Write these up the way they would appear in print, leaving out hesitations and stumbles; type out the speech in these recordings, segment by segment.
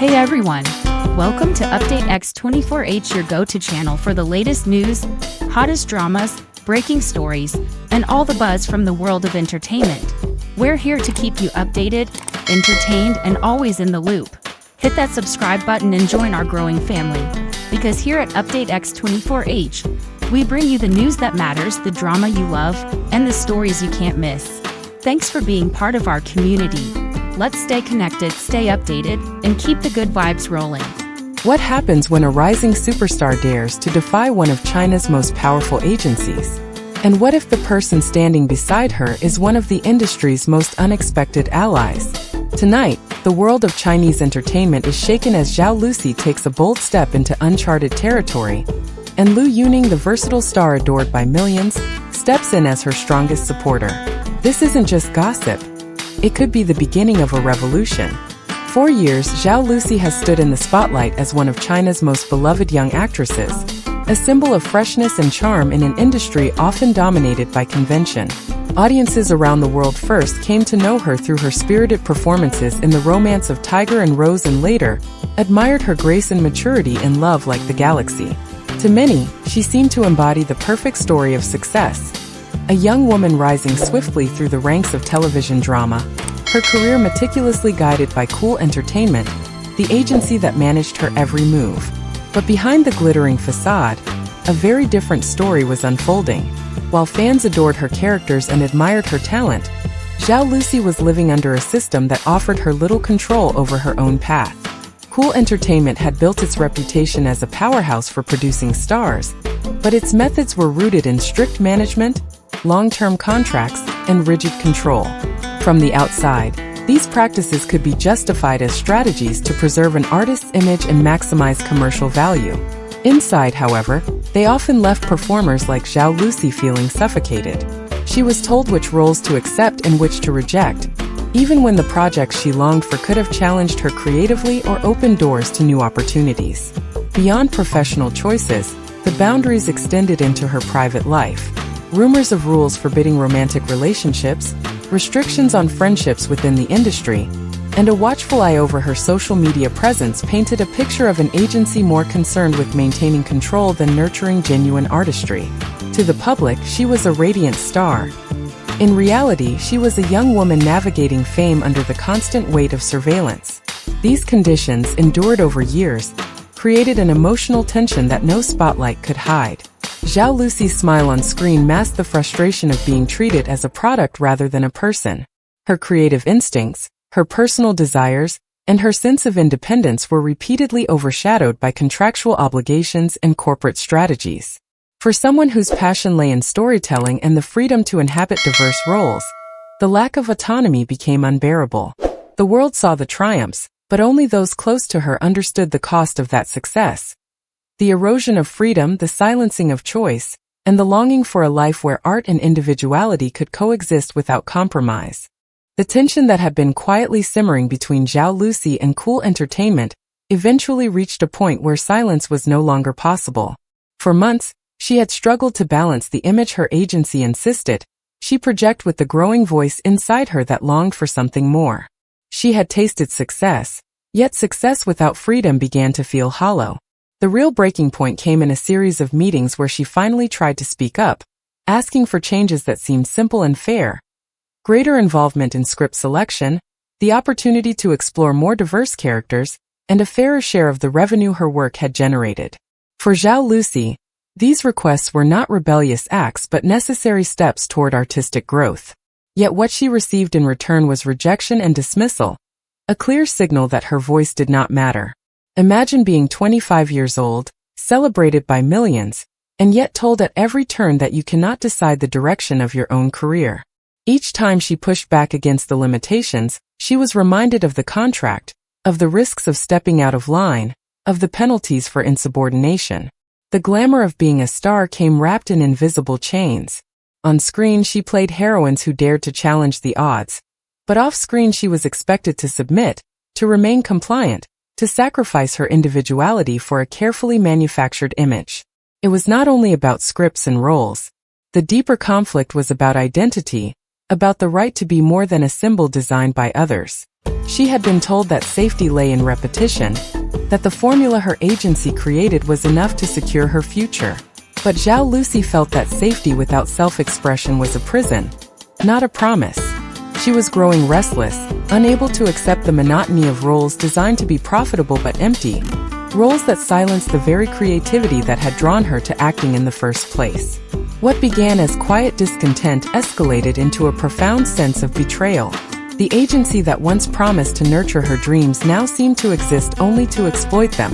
Hey everyone! Welcome to Update X24H, your go-to channel for the latest news, hottest dramas, breaking stories, and all the buzz from the world of entertainment. We're here to keep you updated, entertained, and always in the loop. Hit that subscribe button and join our growing family. Because here at Update X24H, we bring you the news that matters, the drama you love, and the stories you can't miss. Thanks for being part of our community. Let's stay connected, stay updated, and keep the good vibes rolling. What happens when a rising superstar dares to defy one of China's most powerful agencies? And what if the person standing beside her is one of the industry's most unexpected allies? Tonight, the world of Chinese entertainment is shaken as Zhao Lusi takes a bold step into uncharted territory, and Liu Yuning, the versatile star adored by millions, steps in as her strongest supporter. This isn't just gossip. It could be the beginning of a revolution. For years, Zhao Lusi has stood in the spotlight as one of China's most beloved young actresses, a symbol of freshness and charm in an industry often dominated by convention. Audiences around the world first came to know her through her spirited performances in The Romance of Tiger and Rose, and later admired her grace and maturity in Love Like the Galaxy. To many, she seemed to embody the perfect story of success. A young woman rising swiftly through the ranks of television drama, her career meticulously guided by Cool Entertainment, the agency that managed her every move. But behind the glittering facade, a very different story was unfolding. While fans adored her characters and admired her talent, Zhao Lusi was living under a system that offered her little control over her own path. Cool Entertainment had built its reputation as a powerhouse for producing stars, but its methods were rooted in strict management, long-term contracts, and rigid control. From the outside, these practices could be justified as strategies to preserve an artist's image and maximize commercial value. Inside, however, they often left performers like Zhao Lusi feeling suffocated. She was told which roles to accept and which to reject, even when the projects she longed for could have challenged her creatively or opened doors to new opportunities. Beyond professional choices, the boundaries extended into her private life. Rumors of rules forbidding romantic relationships, restrictions on friendships within the industry, and a watchful eye over her social media presence painted a picture of an agency more concerned with maintaining control than nurturing genuine artistry. To the public, she was a radiant star. In reality, she was a young woman navigating fame under the constant weight of surveillance. These conditions, endured over years, created an emotional tension that no spotlight could hide. Zhao Lusi's smile on screen masked the frustration of being treated as a product rather than a person. Her creative instincts, her personal desires, and her sense of independence were repeatedly overshadowed by contractual obligations and corporate strategies. For someone whose passion lay in storytelling and the freedom to inhabit diverse roles, the lack of autonomy became unbearable. The world saw the triumphs, but only those close to her understood the cost of that success. The erosion of freedom, the silencing of choice, and the longing for a life where art and individuality could coexist without compromise. The tension that had been quietly simmering between Zhao Lusi and Cool Entertainment eventually reached a point where silence was no longer possible. For months, she had struggled to balance the image her agency insisted she project with the growing voice inside her that longed for something more. She had tasted success, yet success without freedom began to feel hollow. The real breaking point came in a series of meetings where she finally tried to speak up, asking for changes that seemed simple and fair. Greater involvement in script selection, the opportunity to explore more diverse characters, and a fairer share of the revenue her work had generated. For Zhao Lusi, these requests were not rebellious acts but necessary steps toward artistic growth. Yet what she received in return was rejection and dismissal, a clear signal that her voice did not matter. Imagine being 25 years old, celebrated by millions, and yet told at every turn that you cannot decide the direction of your own career. Each time she pushed back against the limitations, she was reminded of the contract, of the risks of stepping out of line, of the penalties for insubordination. The glamour of being a star came wrapped in invisible chains. On screen, she played heroines who dared to challenge the odds, but off-screen she was expected to submit, to remain compliant, to sacrifice her individuality for a carefully manufactured image. It was not only about scripts and roles. The deeper conflict was about identity, about the right to be more than a symbol designed by others. She had been told that safety lay in repetition, that the formula her agency created was enough to secure her future. But Zhao Lusi felt that safety without self-expression was a prison, not a promise. She was growing restless, unable to accept the monotony of roles designed to be profitable but empty, roles that silenced the very creativity that had drawn her to acting in the first place. What began as quiet discontent escalated into a profound sense of betrayal. The agency that once promised to nurture her dreams now seemed to exist only to exploit them.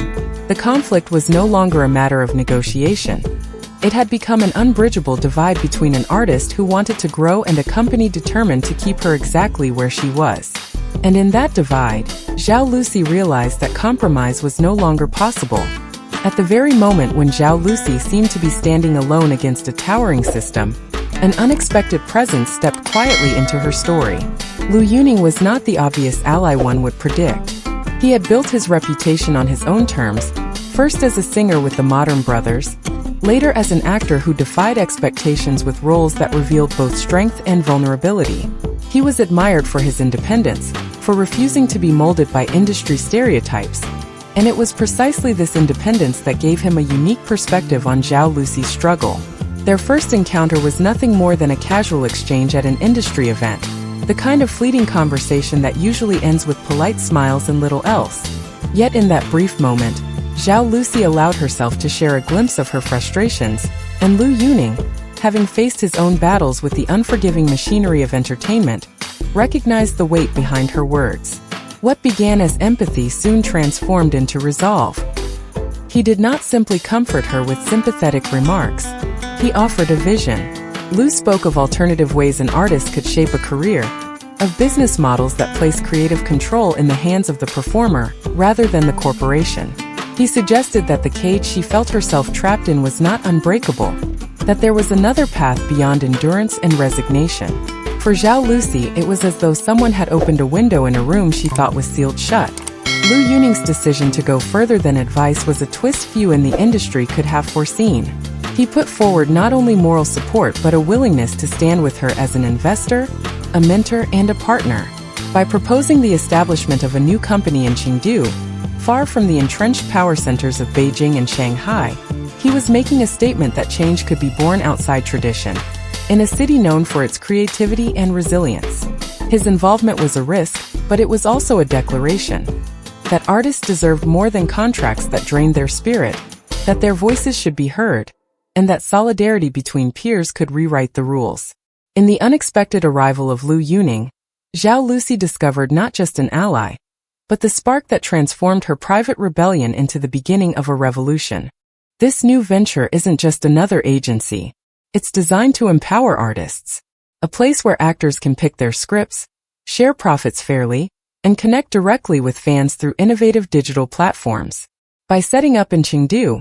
The conflict was no longer a matter of negotiation. It had become an unbridgeable divide between an artist who wanted to grow and a company determined to keep her exactly where she was. And in that divide, Zhao Lusi realized that compromise was no longer possible. At the very moment when Zhao Lusi seemed to be standing alone against a towering system, an unexpected presence stepped quietly into her story. Liu Yuning was not the obvious ally one would predict. He had built his reputation on his own terms, first as a singer with the Modern Brothers, later as an actor who defied expectations with roles that revealed both strength and vulnerability. He was admired for his independence, for refusing to be molded by industry stereotypes, and it was precisely this independence that gave him a unique perspective on Zhao Lusi's struggle. Their first encounter was nothing more than a casual exchange at an industry event, the kind of fleeting conversation that usually ends with polite smiles and little else. Yet in that brief moment, Zhao Lusi allowed herself to share a glimpse of her frustrations, and Liu Yuning, having faced his own battles with the unforgiving machinery of entertainment, recognized the weight behind her words. What began as empathy soon transformed into resolve. He did not simply comfort her with sympathetic remarks. He offered a vision. Liu spoke of alternative ways an artist could shape a career, of business models that place creative control in the hands of the performer rather than the corporation. He suggested that the cage she felt herself trapped in was not unbreakable, that there was another path beyond endurance and resignation. For Zhao Lusi, it was as though someone had opened a window in a room she thought was sealed shut. Liu Yuning's decision to go further than advice was a twist few in the industry could have foreseen. He put forward not only moral support but a willingness to stand with her as an investor, a mentor, and a partner. By proposing the establishment of a new company in Chengdu, far from the entrenched power centers of Beijing and Shanghai, he was making a statement that change could be born outside tradition, in a city known for its creativity and resilience. His involvement was a risk, but it was also a declaration that artists deserved more than contracts that drained their spirit, that their voices should be heard, and that solidarity between peers could rewrite the rules. In the unexpected arrival of Liu Yuning, Zhao Lusi discovered not just an ally, but the spark that transformed her private rebellion into the beginning of a revolution. This new venture isn't just another agency. It's designed to empower artists, a place where actors can pick their scripts, share profits fairly, and connect directly with fans through innovative digital platforms. By setting up in Chengdu,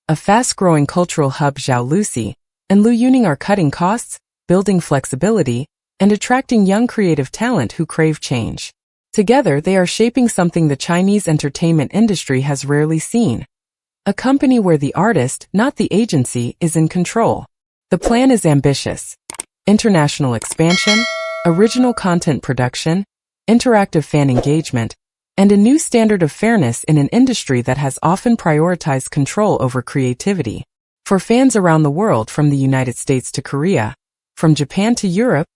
a fast-growing cultural hub, Zhao Lusi and Liu Yuning are cutting costs, building flexibility, and attracting young creative talent who crave change. Together, they are shaping something the Chinese entertainment industry has rarely seen. A company where the artist, not the agency, is in control. The plan is ambitious. International expansion, original content production, interactive fan engagement, and a new standard of fairness in an industry that has often prioritized control over creativity. For fans around the world, from the United States to Korea, from Japan to Europe,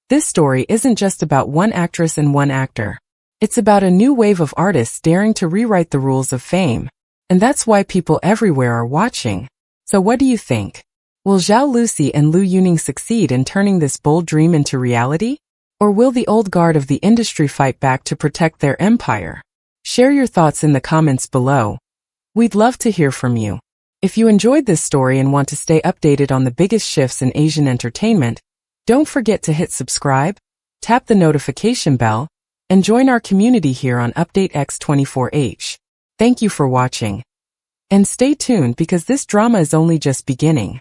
this story isn't just about one actress and one actor. It's about a new wave of artists daring to rewrite the rules of fame. And that's why people everywhere are watching. So what do you think? Will Zhao Lusi and Liu Yuning succeed in turning this bold dream into reality? Or will the old guard of the industry fight back to protect their empire? Share your thoughts in the comments below. We'd love to hear from you. If you enjoyed this story and want to stay updated on the biggest shifts in Asian entertainment, don't forget to hit subscribe, tap the notification bell, and join our community here on Update X24H. Thank you for watching. And stay tuned because this drama is only just beginning.